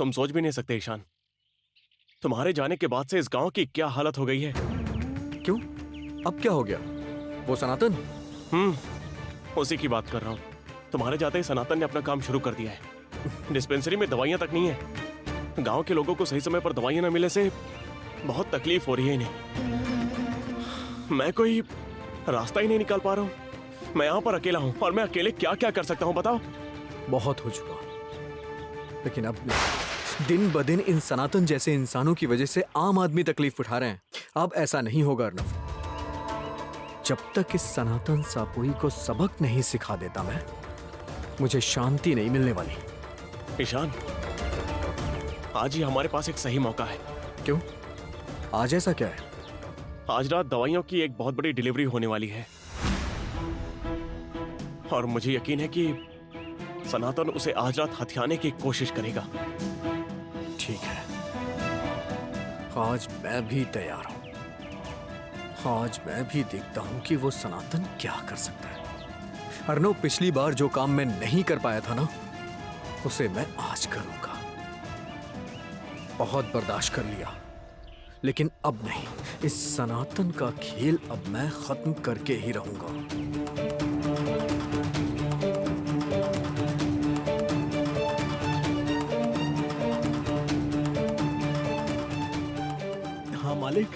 तुम सोच भी नहीं सकते ईशान, तुम्हारे जाने के बाद से इस गांव की क्या हालत हो गई है। क्यों? अब क्या हो गया? वो सनातन? उसी की बात कर रहा हूँ। तुम्हारे जाते ही सनातन ने अपना काम शुरू कर दिया है। डिस्पेंसरी में दवाइयाँ तक नहीं है। गांव के लोगों को सही समय पर दवाइयाँ न मिलने से बहुत तकलीफ हो रही है इन्हें। मैं कोई रास्ता ही नहीं निकाल पा रहा हूँ। मैं यहाँ पर अकेला हूँ और मैं अकेले क्या क्या कर सकता हूँ बताओ। बहुत हो चुका, लेकिन अब दिन ब दिन इन सनातन जैसे इंसानों की वजह से आम आदमी तकलीफ उठा रहे हैं। अब ऐसा नहीं होगा अर्नव। जब तक इस सनातन सापुई को सबक नहीं सिखा देता मैं, मुझे शांति नहीं मिलने वाली। ईशान, आज ही हमारे पास एक सही मौका है। क्यों? आज ऐसा क्या है? आज रात दवाइयों की एक बहुत बड़ी डिलीवरी होने वाली है और मुझे यकीन है कि सनातन उसे आज रात हथियाने की कोशिश करेगा। ठीक है, आज मैं भी तैयार हूं। आज मैं भी देखता हूं कि वो सनातन क्या कर सकता है। अर्नव, पिछली बार जो काम मैं नहीं कर पाया था ना, उसे मैं आज करूंगा। बहुत बर्दाश्त कर लिया, लेकिन अब नहीं। इस सनातन का खेल अब मैं खत्म करके ही रहूंगा। हाँ मालिक।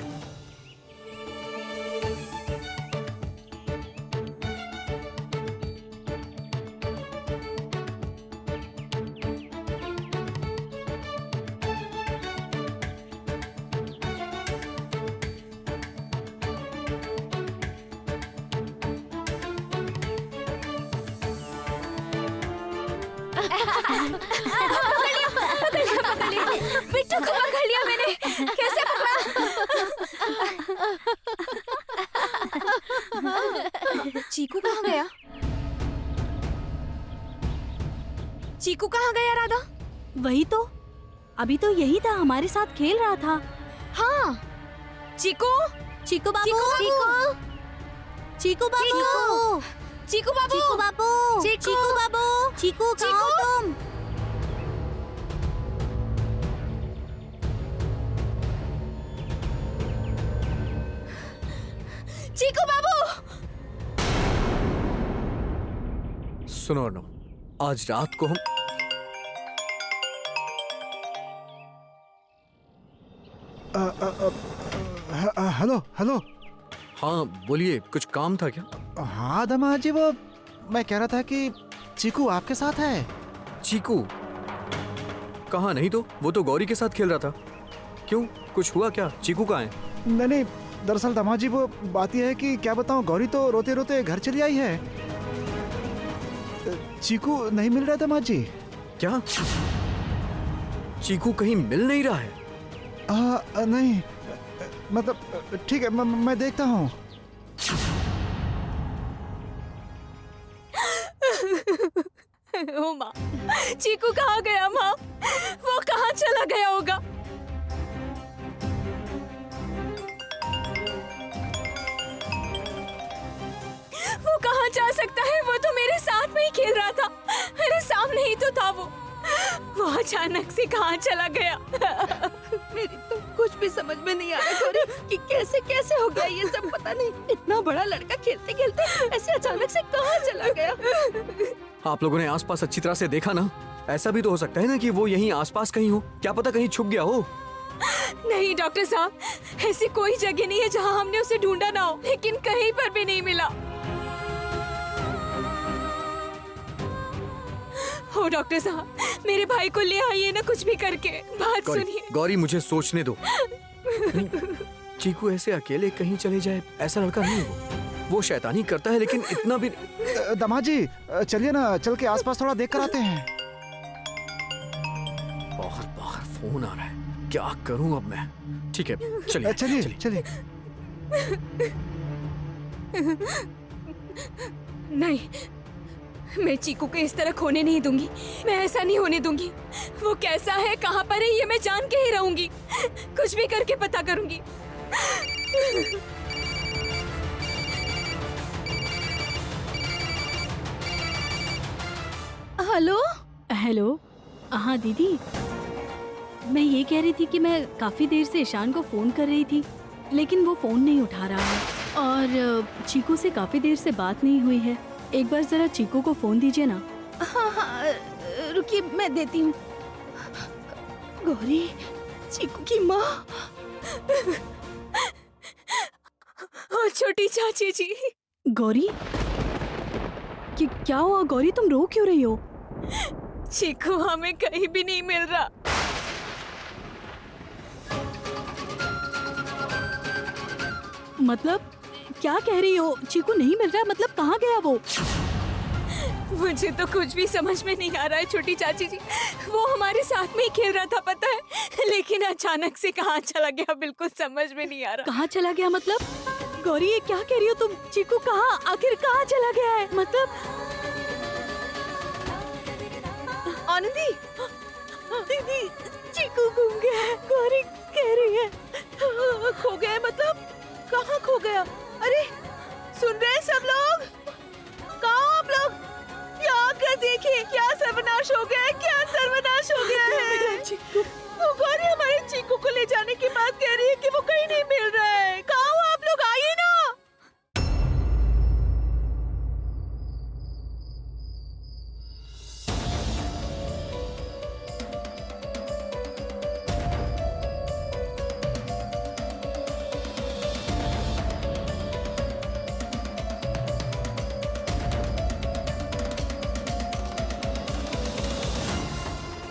बिट्टू को पकड़ लिया मैंने। कैसे पकड़ा? चीकू कहाँ गया? चीकू कहाँ गया राधा? वही तो, अभी तो यही था, हमारे साथ खेल रहा था। हाँ, चीकू, चीकू बाबू, चीकू बाबू, चीकू बाबू, चीकू बाबू, चीकू बाबू, चीकू कहाँ हो तुम? चीकू बाबू। सुनो अर्नव, आज रात को हम हेलो हेलो। हाँ बोलिए, कुछ काम था क्या? हाँ दामाद जी, वो मैं कह रहा था कि चीकू आपके साथ है। चीकू? कहाँ, नहीं तो वो तो गौरी के साथ खेल रहा था। क्यों, कुछ हुआ क्या? चीकू कहाँ है? नहीं नहीं, दरअसल दामाद जी वो बात यह है कि क्या बताऊं, गौरी तो रोते रोते घर चली आई है। चीकू नहीं मिल रहा दामाद जी। क्या? चीकू कहीं मिल नहीं रहा है? नहीं, मतलब ठीक है, मैं देखता हूँ। ओ माँ, चीकू कहाँ गया माँ? वो कहाँ चला गया होगा? वो कहाँ जा सकता है? वो तो मेरे साथ में ही खेल रहा था, मेरे सामने ही तो था वो अचानक से कहाँ चला गया? मेरी तो कुछ भी समझ में नहीं आ रहा गौरी कि कैसे कैसे हो गया ये सब। पता नहीं, इतना बड़ा लड़का खेलते खेलते ऐसे अचानक से कहाँ चला गया। आप लोगों ने आसपास अच्छी तरह से देखा ना? ऐसा भी तो हो सकता है ना कि वो यहीं आसपास कहीं हो, क्या पता कहीं छुप गया हो। नहीं डॉक्टर साहब, ऐसी कोई जगह नहीं है जहाँ हमने उसे ढूंढा ना हो, लेकिन कहीं पर भी नहीं मिला। ओ डॉक्टर साहब, मेरे भाई को ले आइए ना, कुछ भी करके। बात सुनिए। गौरी, मुझे सोचने दो। चीकू ऐसे अकेले कहीं चले जाए, ऐसा लड़का नहीं है वो शैतानी करता है, लेकिन इतना भी। दामाद जी चलिए ना, चल के आसपास थोड़ा देख कर आते हैं। बाहर बाहर फोन आ रहा है, क्या करूं अब मैं? ठीक है, चलिए चलिए चलिए। नहीं, मैं चीकू को इस तरह खोने नहीं दूंगी। मैं ऐसा नहीं होने दूंगी। वो कैसा है, कहाँ पर है, ये मैं जान के ही रहूंगी। कुछ भी करके पता करूंगी। Hello hello. हाँ दीदी, मैं ये कह रही थी कि मैं काफी देर से ईशान को फोन कर रही थी, लेकिन वो फोन नहीं उठा रहा है और चीकू से काफी देर से बात नहीं हुई है। एक बार जरा चीकू को फोन दीजिए ना। हाँ हाँ, रुकिए मैं देती हूँ। गौरी, चीकू की माँ। और छोटी चाची जी। गौरी, क्या हुआ गौरी, तुम रो क्यों रही हो? चीकू हमें कहीं भी नहीं मिल रहा। मतलब क्या कह रही हो? चीकू नहीं मिल रहा, मतलब कहाँ गया वो? मुझे तो कुछ भी समझ में नहीं आ रहा है छोटी चाची जी। वो हमारे साथ में ही खेल रहा था पता है, लेकिन अचानक से कहाँ चला गया बिल्कुल समझ में नहीं आ रहा। कहाँ चला गया मतलब? गौरी ये क्या कह रही हो तुम? चीकू कहाँ, आखिर कहाँ चला गया है? मतलब आनंदी, दीदी, चीकू गुम गया है, गौरी कह रही है। खो गया है मतलब? कहाँ खो गया? अरे सुन रहे हैं सब लोग? कहाँ आप लोग? यहाँ आकर देखिए, क्या सर्वनाश हो गया है, क्या सर्वनाश हो गया है। वो गौरी हमारे चीकू को ले जाने की बात कह रही है कि वो कहीं नहीं मिल रहा है। कहाँ हो आप लोग, आइए ना।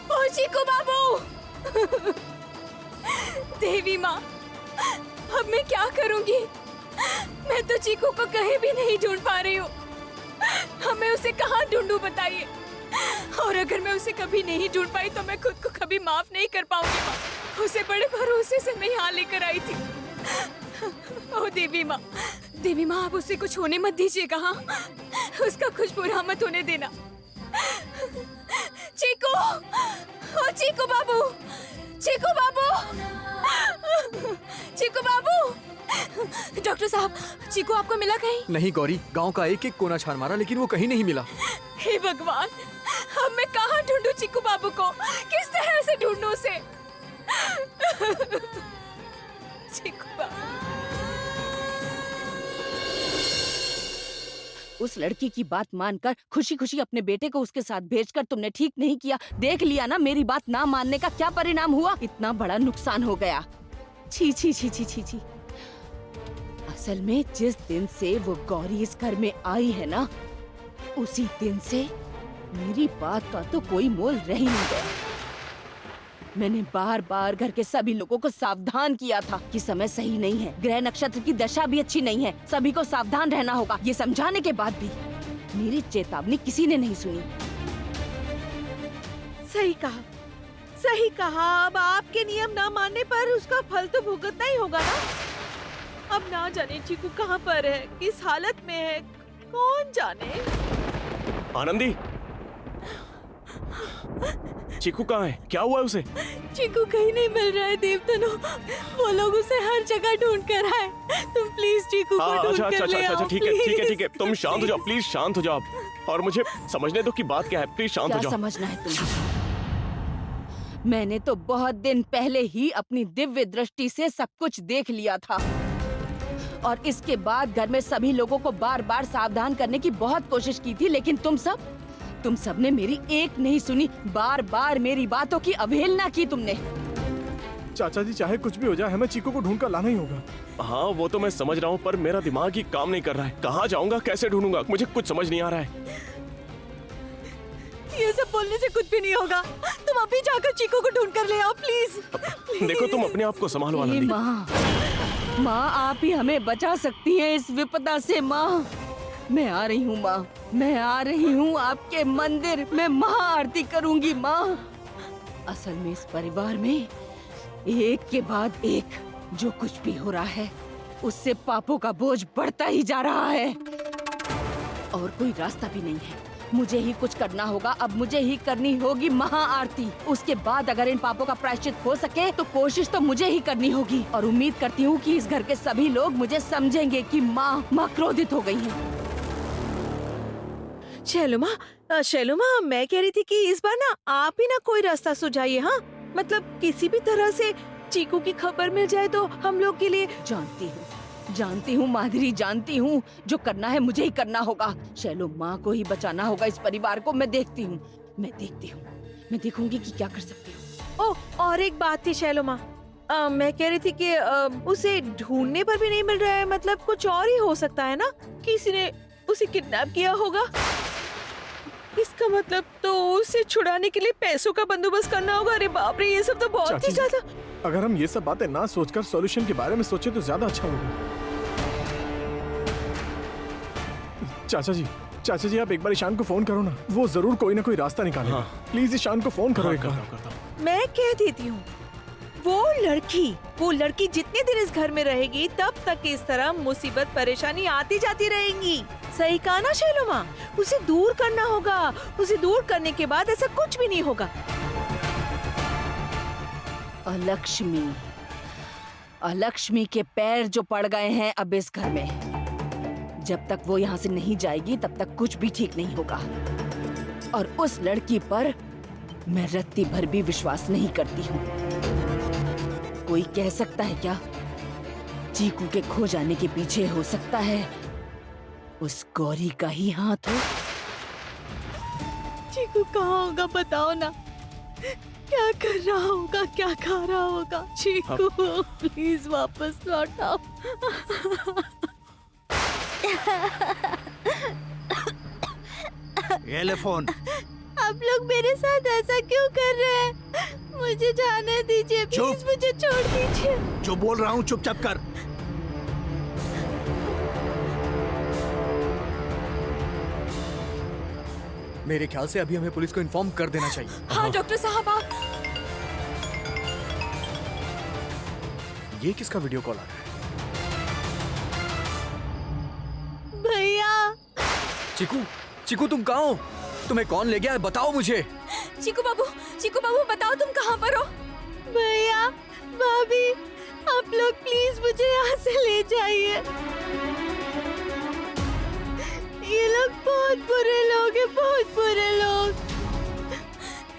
ओ चीकू बाबू। देवी माँ, अब मैं क्या करूंगी? मैं तो चीकू को कहीं भी नहीं ढूंढ पा रही हूँ। हमें उसे कहाँ ढूंढूं बताइए। और अगर मैं उसे कभी नहीं ढूंढ पाई तो मैं खुद को कभी माफ नहीं कर पाऊंगी माँ। उसे बड़े भरोसे से मैं यहाँ लेकर आई थी। ओ देवी माँ, देवी माँ आप उसे कुछ होने मत दीजिएगा। हाँ, उसका कुछ बुरा मत होने देना। चीकू, ओ चीकू बाबू, चीकू बाबू, चीकू बाबू। डॉक्टर साहब, चीकू आपको मिला कहीं? नहीं गौरी, गांव का एक एक कोना छान मारा लेकिन वो कहीं नहीं मिला। हे भगवान, अब मैं कहाँ ढूंढूं चीकू बाबू को? किस तरह से ढूंढूं उसे? चीकू बाबू। उस लड़की की बात मानकर खुशी खुशी अपने बेटे को उसके साथ भेजकर तुमने ठीक नहीं किया। देख लिया ना मेरी बात ना मानने का क्या परिणाम हुआ? इतना बड़ा नुकसान हो गया। छी छी छी छी छी छी। असल में जिस दिन से वो गौरी इस घर में आई है ना, उसी दिन से मेरी बात का तो कोई मोल रह ही नहीं गया। मैंने बार बार घर के सभी लोगों को सावधान किया था कि समय सही नहीं है, ग्रह नक्षत्र की दशा भी अच्छी नहीं है, सभी को सावधान रहना होगा। ये समझाने के बाद भी मेरी चेतावनी किसी ने नहीं सुनी। सही कहा, सही कहा। अब आपके नियम ना मानने पर उसका फल तो भुगतना ही होगा ना। अब ना जाने चीकू कहाँ पर है, किस हालत में है, कौन जाने। आनंदी, चीकू कहाँ है? क्या हुआ है उसे? चीकू कहीं नहीं मिल रहा है देवतनो। वो लोग उसे हर जगह ढूंढ कर आए। तुम प्लीज चीकू को ढूंढ अच्छा कर अच्छा ले अच्छा आओ, ठीक है ठीक है please। ठीक है, तुम शांत हो जाओ प्लीज, शांत हो जाओ और मुझे समझने दो कि बात क्या है। प्लीज शांत हो क्या जाओ। समझना है तुम्हें? मैंने तो बहुत दिन पहले ही अपनी दिव्य दृष्टि से सब कुछ देख लिया था और इसके बाद घर में सभी लोगों को बार बार सावधान करने की बहुत कोशिश की थी, लेकिन तुम सब ने मेरी एक नहीं सुनी। बार बार मेरी बातों की अवहेलना की तुमने। चाचा जी चाहे कुछ भी हो जाए, हमें चीकू को ढूंढ कर लाना ही होगा। हाँ वो तो मैं समझ रहा हूँ, पर मेरा दिमाग ही काम नहीं कर रहा है। कहाँ जाऊंगा, कैसे ढूंढूंगा, मुझे कुछ समझ नहीं आ रहा है। ये सब बोलने से कुछ भी नहीं होगा। तुम अभी जाकर चीकू को ढूंढ कर ले आओ प्लीज। देखो तुम अपने आप को संभालो हे आनंदी। माँ आप ही हमें बचा सकती हैं इस विपदा से। माँ मैं आ रही हूँ, माँ मैं आ रही हूँ आपके मंदिर में महाआरती करूंगी। माँ असल में इस परिवार में एक के बाद एक जो कुछ भी हो रहा है उससे पापों का बोझ बढ़ता ही जा रहा है और कोई रास्ता भी नहीं है। मुझे ही कुछ करना होगा। अब मुझे ही करनी होगी महाआरती। उसके बाद अगर इन पापों का प्रायश्चित हो सके तो कोशिश तो मुझे ही करनी होगी और उम्मीद करती हूँ कि इस घर के सभी लोग मुझे समझेंगे कि माँ क्रोधित हो गई है। शैलो माँ, मैं कह रही थी कि इस बार ना आप ही ना कोई रास्ता सुझाइए। हाँ मतलब किसी भी तरह से चीकू की खबर मिल जाए तो हम लोग के लिए। जानती हूँ माधुरी, जानती हूँ जो करना है मुझे ही करना होगा। शैलो माँ को ही बचाना होगा, इस परिवार को। मैं देखूंगी कि क्या कर सकती हूँ। ओह, और एक बात थी शैलो माँ, मैं कह रही थी कि उसे ढूंढने पर भी नहीं मिल रहा है। मतलब कुछ और ही हो सकता है ना, किसी ने उसे किडनैप किया होगा। इसका मतलब तो उसे छुड़ाने के लिए पैसों का बंदोबस्त करना होगा। अरे बाप रे, ये सब तो बहुत ही चाची, ज्यादा। अगर हम ये सब बातें ना सोचकर सॉल्यूशन के बारे में सोचे तो ज्यादा अच्छा होगा। चाचा जी आप एक बार ईशान को फोन करो ना, वो जरूर कोई ना कोई रास्ता निकालेगा। हाँ। प्लीज ईशान को फोन करो एक बार। करता हूँ। मैं कह देती हूँ, वो लड़की जितने दिन इस घर में रहेगी तब तक इस तरह मुसीबत परेशानी आती जाती रहेंगी। सही कहा ना शैलो माँ, उसे दूर करना होगा। उसे दूर करने के बाद ऐसा कुछ भी नहीं होगा। अलक्ष्मी के पैर जो पड़ गए हैं अब इस घर में, जब तक वो यहाँ से नहीं जाएगी तब तक कुछ भी ठीक नहीं होगा। और उस लड़की पर मैं रत्ती भर भी विश्वास नहीं करती हूँ। कोई कह सकता है क्या चीकू के खो जाने के पीछे हो सकता है उस गौरी का ही हाथ हो? चीकू कहाँ होगा बताओ ना, क्या कर रहा होगा, क्या खा रहा होगा? चीकू प्लीज वापस लौट आओ। ये ले फोन। आप लोग मेरे साथ ऐसा क्यों कर रहे हैं? मुझे जाने दीजिए प्लीज, मुझे छोड़ दीजिए। जो बोल रहा हूँ चुपचाप कर। मेरे ख्याल से अभी हमें पुलिस को इन्फॉर्म कर देना चाहिए। हाँ डॉक्टर साहब आप। ये किसका वीडियो कॉल आ रहा है? भैया। चीकू तुम कहाँ हो? तुम्हें कौन ले गया है बताओ मुझे। चीकू बाबू बताओ तुम कहाँ पर हो? भैया, भाभी, आप लोग प्लीज मुझे यहाँ से ले जाइए। ये लोग बहुत बुरे लोग हैं, बहुत बुरे लोग।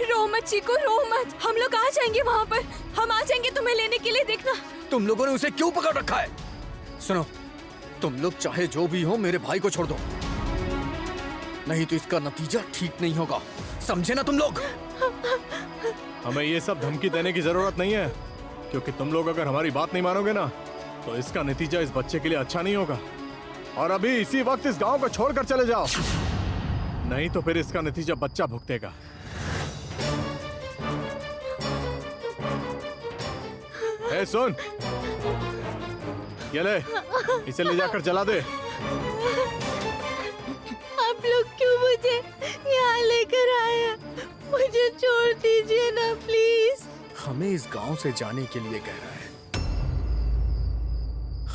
रो मत चीकू, रो मत, हम लोग आ जाएंगे वहाँ पर। हम आ जाएंगे तुम्हें लेने के लिए, देखना। तुम लोगों ने उसे क्यों पकड़ रखा है? सुनो, तुम लोग चाहे जो भी हो मेरे भाई को छोड़ दो, नहीं तो इसका नतीजा ठीक नहीं होगा, समझे ना तुम लोग? हमें ये सब धमकी देने की जरूरत नहीं है, क्योंकि तुम लोग अगर हमारी बात नहीं मानोगे ना तो इसका नतीजा इस बच्चे के लिए अच्छा नहीं होगा। और अभी इसी वक्त इस गांव को छोड़कर चले जाओ, नहीं तो फिर इसका नतीजा बच्चा भुगतेगा। ए सुन, ये ले, इसे ले जाकर जला दे। आप लोग क्यों मुझे यहाँ लेकर आए हैं? मुझे छोड़ दीजिए ना प्लीज। हमें इस गांव से जाने के लिए कह रहा है।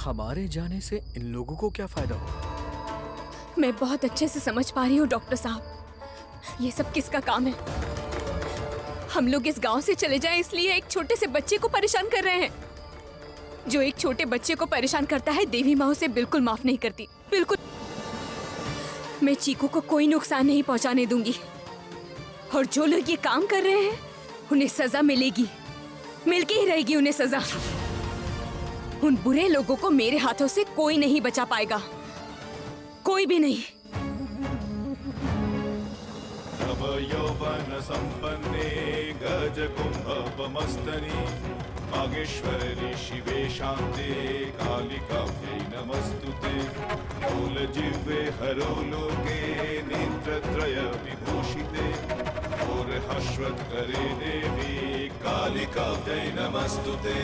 हमारे जाने से इन लोगों को क्या फायदा होगा? मैं बहुत अच्छे से समझ पा रही हूँ डॉक्टर साहब, ये सब किसका काम है। हम लोग इस गांव से चले जाएं इसलिए एक छोटे से बच्चे को परेशान कर रहे हैं। जो एक छोटे बच्चे को परेशान करता है देवी माँ उसे बिल्कुल माफ नहीं करती, बिल्कुल। मैं चीकू को कोई नुकसान नहीं पहुंचाने दूंगी, और जो लोग ये काम कर रहे हैं उन्हें सजा मिलेगी, मिलके ही रहेगी उन्हें सजा। उन बुरे लोगों को मेरे हाथों से कोई नहीं बचा पाएगा, कोई भी नहीं। यौवन संपन्ने गज कुंभमस्तनी बागेश्वरी शिवे शांते कालिकाभ्यै नमस्तुते। मूलजिह्वे हरोलोके नेत्रत्रय विभूषिते और हर्षवत्करे देवी कालिकाभ्यै नमस्तुते।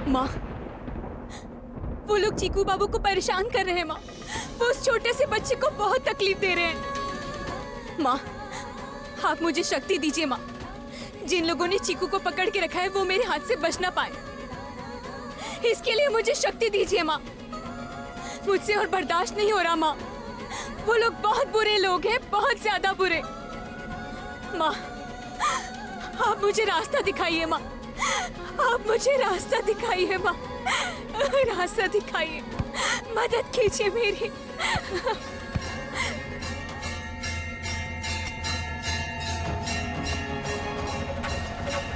माँ, वो लोग चीकू बाबू को परेशान कर रहे हैं माँ। वो उस छोटे से बच्चे को बहुत तकलीफ दे रहे हैं। माँ, आप मुझे शक्ति दीजिए माँ। जिन लोगों ने चीकू को पकड़ के रखा है वो मेरे हाथ से बच ना पाए, इसके लिए मुझे शक्ति दीजिए माँ। मुझसे और बर्दाश्त नहीं हो रहा माँ, वो लोग बहुत बुरे लोग हैं, बहुत ज्यादा बुरे। माँ, आप मुझे रास्ता दिखाइए माँ, आप मुझे रास्ता दिखाइए माँ, रास्ता दिखाइए, मदद कीजिए मेरी।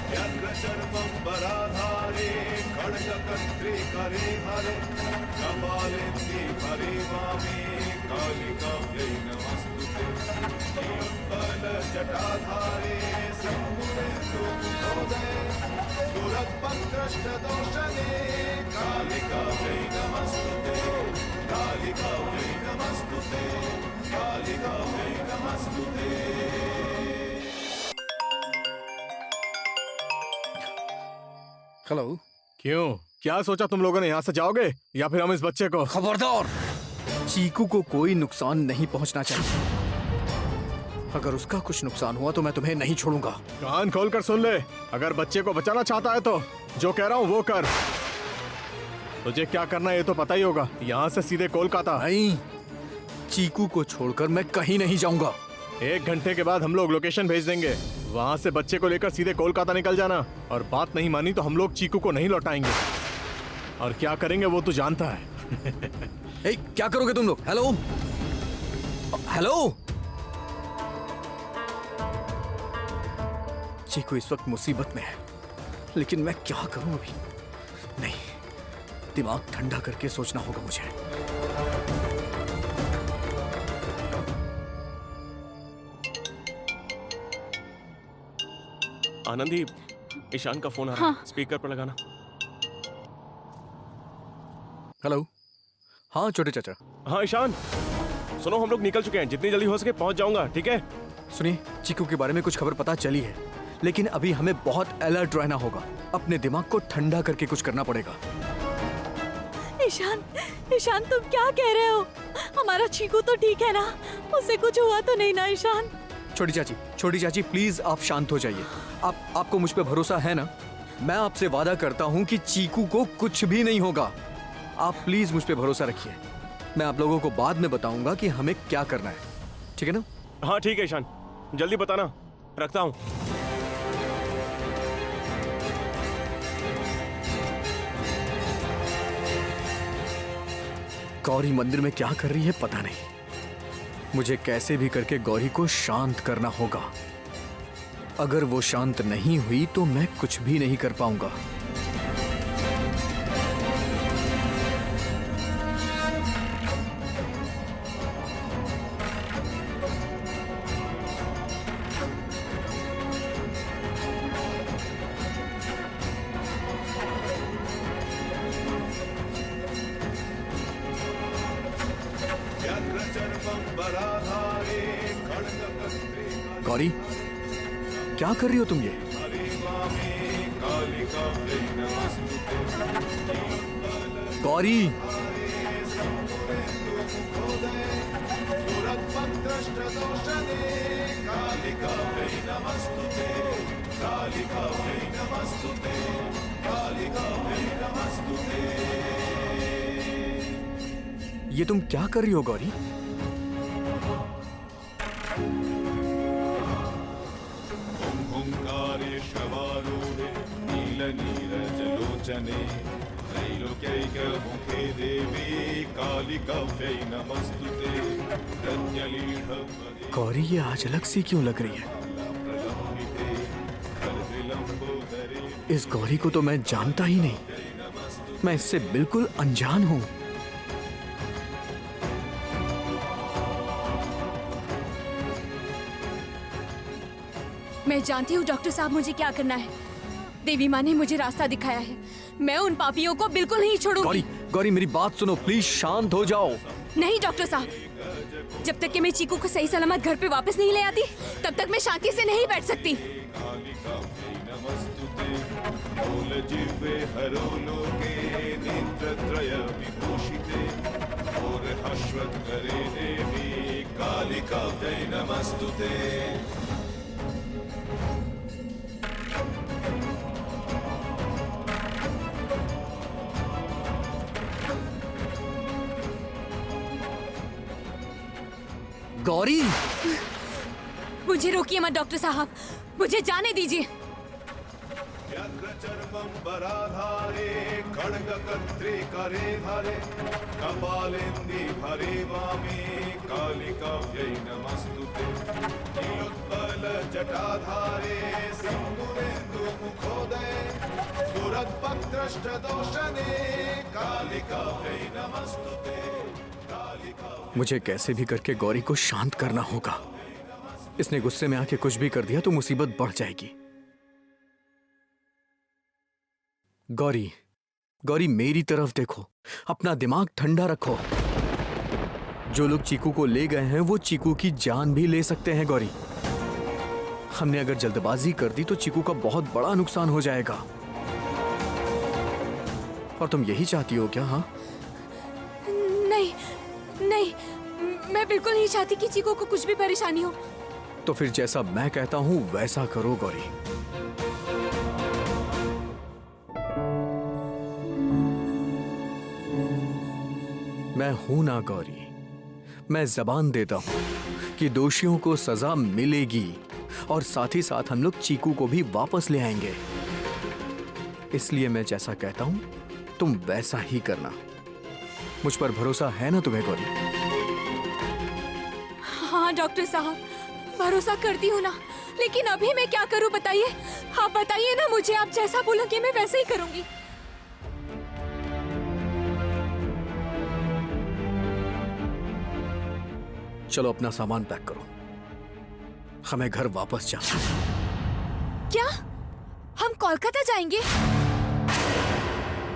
व्यग्रचर्मम्बराधारे खड्गकर्त्रे करे हरे कपालेन्दे हरे वामे कालिकाभ्यै नमस्तुते बलजटाधारे सम्मुखेन्दुमुखोदये सुरत्पत्रष्टदोषणे कालिकाभ्यै नमस्तुते कालिकाभ्यै नमस्तुते कालिकाभ्यै नमस्तुते। हेलो। क्यों, क्या सोचा तुम लोगों ने? यहाँ से जाओगे या फिर हम इस बच्चे को? खबरदार, चीकू को कोई नुकसान नहीं पहुंचना चाहिए। अगर उसका कुछ नुकसान हुआ तो मैं तुम्हें नहीं छोड़ूंगा। कान खोल कर सुन ले, अगर बच्चे को बचाना चाहता है तो जो कह रहा हूँ वो कर। तुझे क्या करना है ये तो पता ही होगा। यहाँ से सीधे कोलकाता। नहीं, चीकू को छोड़कर मैं कहीं नहीं जाऊंगा। 1 घंटे के बाद हम लोग लोकेशन भेज देंगे, वहाँ से बच्चे को लेकर सीधे कोलकाता निकल जाना। और बात नहीं मानी तो हम लोग चीकू को नहीं लौटाएंगे। और क्या करेंगे वो तू जानता है। ए, क्या करोगे तुम लोग? Hello hello. चीकू इस वक्त मुसीबत में है, लेकिन मैं क्या करूं अभी? नहीं, दिमाग ठंडा करके सोचना होगा मुझे। आनंदी, ईशान का फोन आ रहा है, स्पीकर पर लगाना। हेलो। हाँ छोटे चाचा। हाँ ईशान, सुनो हम लोग निकल चुके हैं, जितनी जल्दी हो सके पहुंच जाऊंगा, ठीक है? सुनिए, चीकू के बारे में कुछ खबर पता चली है, लेकिन अभी हमें बहुत अलर्ट रहना होगा। अपने दिमाग को ठंडा करके कुछ करना पड़ेगा। ईशान, ईशान तुम क्या कह रहे हो? हमारा चीकू तो ठीक है ना? उसे कुछ हुआ तो नहीं ना ईशान? छोटी चाची प्लीज आप शांत हो जाइए। आपको मुझ पे भरोसा है ना? मैं आपसे वादा करता हूँ कि चीकू को कुछ भी नहीं होगा। आप प्लीज मुझ पे भरोसा रखिए। मैं आप लोगों को बाद में बताऊंगा कि हमें क्या करना है, ठीक है ना? हाँ ठीक है ईशान, जल्दी बताना, रखता हूँ। गौरी मंदिर में क्या कर रही है पता नहीं। मुझे कैसे भी करके गौरी को शांत करना होगा। अगर वो शांत नहीं हुई तो मैं कुछ भी नहीं कर पाऊंगा। गौरी, क्या कर रही हो तुम ये? गौरी, ये तुम क्या कर रही हो गौरी? नीलनीरजलोचने त्रैलोक्यैकमुखे देवी कालिकाभ्यै नमस्तुते रत्नलीढपदे गौरी ये आज अलग सी क्यों लग रही है? प्रलम्बिते करविलम्बोदरे। इस गौरी को तो मैं जानता ही नहीं, मैं इससे बिल्कुल अनजान हूं। मैं जानती हूँ डॉक्टर साहब मुझे क्या करना है। देवी माँ ने मुझे रास्ता दिखाया है। मैं उन पापियों को बिल्कुल नहीं छोड़ूंगी। गौरी, गौरी मेरी बात सुनो, प्लीज शांत हो जाओ। नहीं डॉक्टर साहब, जब तक कि मैं चीकू को सही सलामत घर पे वापस नहीं ले आती, तब तक मैं शांति से नहीं बैठ सकती। कालिकाभ्यै नमस्तुते मूलजिह्वे हरोलोके नेत्रत्रयविभूषिते घोरहश्वत्करे देवी कालिकाभ्यै नमस्तुते। गौरी, मुझे रोकिए मत डॉक्टर साहब, मुझे जाने दीजिए। व्यग्रचर्मं वराधारे खड्गकर्त्रे करे धारे कपालेन्दि हरे वामे कालिकाव्यै नमस्तुते नीलोत्पलजटाधारे सिन्दूरेन्दुमुखोदये सुरद्भक्त्रष्टदोषणे कालिकाव्यै नमस्तुते कालिकाव्यै। मुझे कैसे भी करके गौरी को शांत करना होगा। इसने गुस्से में आके कुछ भी कर दिया तो मुसीबत बढ़ जाएगी। गौरी, गौरी मेरी तरफ देखो, अपना दिमाग ठंडा रखो। जो लोग चीकू को ले गए हैं वो चीकू की जान भी ले सकते हैं गौरी। हमने अगर जल्दबाजी कर दी तो चीकू का बहुत बड़ा नुकसान हो जाएगा। और तुम यही चाहती हो क्या? हाँ, नहीं नहीं, मैं बिल्कुल नहीं चाहती कि चीकू को कुछ भी परेशानी हो। तो फिर जैसा मैं कहता हूं वैसा करो गौरी। मैं हूं ना गौरी, मैं जबान देता हूं कि दोषियों को सजा मिलेगी और साथ ही साथ हम लोग चीकू को भी वापस ले आएंगे। इसलिए मैं जैसा कहता हूं तुम वैसा ही करना। मुझ पर भरोसा है ना तुम्हें गौरी? हाँ डॉक्टर साहब, भरोसा करती हूँ ना, लेकिन अभी मैं क्या करूँ बताइए? आप बताइए ना मुझे, आप जैसा बोलोगे मैं वैसे ही करूंगी। चलो अपना सामान पैक करो, हमें घर वापस जाना। क्या हम कोलकाता जाएंगे?